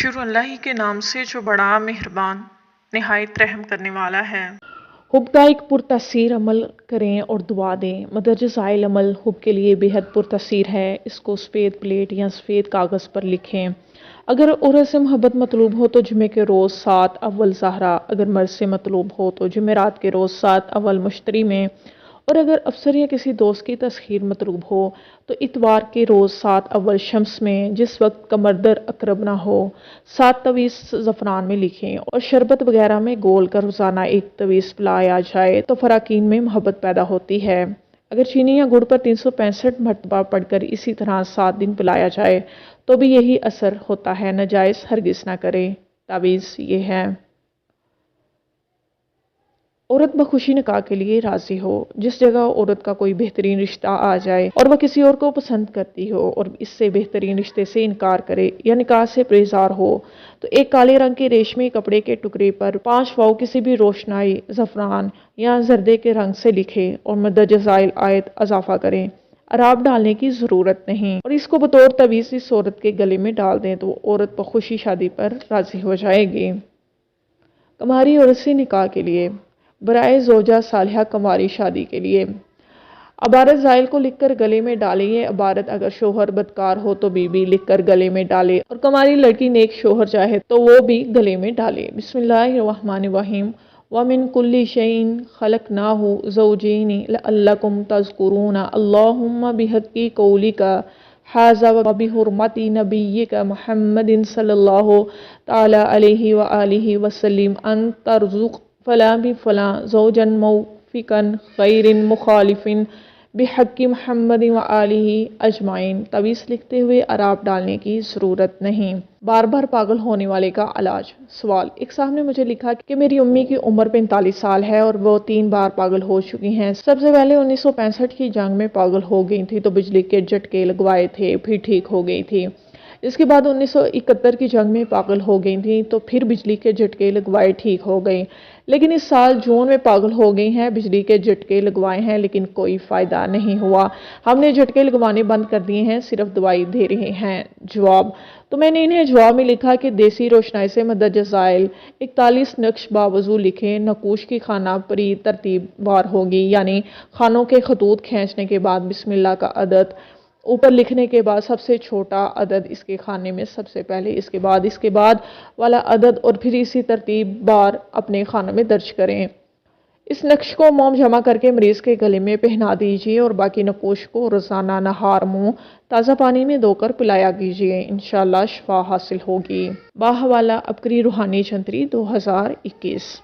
شروع اللہ ہی کے نام سے جو بڑا مہربان نہایت رحم کرنے والا ہے۔ حب کا ایک پرتاثیر عمل کریں اور دعا دیں۔ مدرجہ ذیل عمل حب کے لیے بے حد پرتاثیر ہے۔ اس کو سفید پلیٹ یا سفید کاغذ پر لکھیں۔ اگر عورت سے محبت مطلوب ہو تو جمعے کے روز 7 اول ظہرہ، اگر مرد سے مطلوب ہو تو جمعرات کے روز 7 اول مشتری میں، اور اگر افسر یا کسی دوست کی تسخیر مطلوب ہو تو اتوار کے روز 7 اول شمس میں، جس وقت قمردر اقرب نہ ہو۔ 7 تویز زعفران میں لکھیں اور شربت وغیرہ میں گول کر روزانہ 1 تویز پلایا جائے تو فراقین میں محبت پیدا ہوتی ہے۔ اگر چینی یا گڑ پر 365 مرتبہ پڑھ کر اسی طرح 7 دن پلایا جائے تو بھی یہی اثر ہوتا ہے۔ ناجائز ہرگز نہ کرے۔ تعویذ یہ ہے: عورت بخوشی نکاح کے لیے راضی ہو۔ جس جگہ عورت کا کوئی بہترین رشتہ آ جائے اور وہ کسی اور کو پسند کرتی ہو اور اس سے بہترین رشتے سے انکار کرے یا نکاح سے پرہیزگار ہو تو ایک کالے رنگ کے ریشمی کپڑے کے ٹکڑے پر 5 واو کسی بھی روشنائی، زعفران یا زردے کے رنگ سے لکھے اور مدرجہ ذیل آیت اضافہ کریں۔ عراب ڈالنے کی ضرورت نہیں اور اس کو بطور تعویذ اس عورت کے گلے میں ڈال دیں تو عورت بخوشی شادی پر راضی ہو جائے گی۔ کماری عورت سے نکاح کے لیے برائے زوجہ صالحہ کنواری شادی کے لیے عبارت ذیل کو لکھ کر گلے میں ڈالے۔ یہ عبارت اگر شوہر بدکار ہو تو بیوی لکھ کر گلے میں ڈالے اور کنواری لڑکی نیک شوہر چاہے تو وہ بھی گلے میں ڈالے۔ بسم اللہ الرحمن الرحیم۔ وَمِن كُلِّ شَيْءٍ خَلَقْنَاهُ زَوْجَيْنِ لَعَلَّكُمْ تَذْكُرُونَ اللهم بحق قولك هذا وبحرمة نبيك محمد صلی اللہ تعالی علیہ وآلہ وسلم ان ترزق فلاں بفلاں زوجا موفقا غیر مخالف بحق محمد وآلہ اجمعین۔ تعویذ لکھتے ہوئے عراب ڈالنے کی ضرورت نہیں۔ بار بار پاگل ہونے والے کا علاج۔ سوال: ایک صاحب نے مجھے لکھا کہ میری امی کی عمر 45 سال ہے اور وہ 3 بار پاگل ہو چکی ہیں۔ سب سے پہلے 1965 کی جنگ میں پاگل ہو گئی تھی تو بجلی کے جھٹکے لگوائے تھے، پھر ٹھیک ہو گئی تھی۔ اس کے بعد 1971 کی جنگ میں پاگل ہو گئی تھی تو پھر بجلی کے جھٹکے لگوائے، ٹھیک ہو گئی۔ لیکن اس سال جون میں پاگل ہو گئی ہیں، بجلی کے جھٹکے لگوائے ہیں لیکن کوئی فائدہ نہیں ہوا۔ ہم نے جھٹکے لگوانے بند کر دیے ہیں، صرف دوائی دے رہے ہیں۔ جواب: تو میں نے انہیں جواب میں لکھا کہ دیسی روشنائی سے مدرجہ ذیل 41 نقش باوضو لکھیں۔ نقوش کی خانہ پری ترتیب وار ہوگی، یعنی خانوں کے خطوط کھینچنے کے بعد بسم اللہ کا عدد اوپر لکھنے کے بعد سب سے چھوٹا عدد اس کے خانے میں سب سے پہلے، اس کے بعد والا عدد اور پھر اسی ترتیب بار اپنے خانوں میں درج کریں۔ اس نقش کو موم جمع کر کے مریض کے گلے میں پہنا دیجیے اور باقی نقوش کو روزانہ نہار منہ تازہ پانی میں دھو کر پلایا کیجیے، انشاءاللہ شفا حاصل ہوگی۔ باحوالہ عبقری روحانی جنتری 2021۔